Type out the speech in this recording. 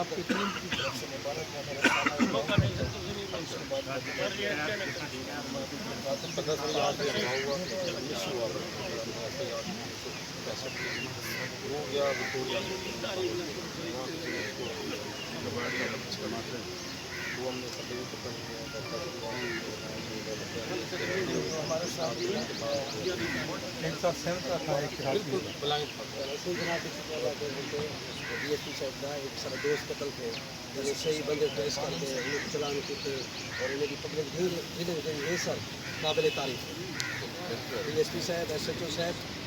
आपकी टीम की तरफ से मुबारक हमारे साथ एक साथ सहमत था एक DSP साहब का एक सारा दोस्त कतल थे यानी सही बंदे पेश करके उन्हें चलान किए और उन्हें भी पब्लिक धीरे धीरे ये सर काबिल तारीफ है DSP साहब SHO साहब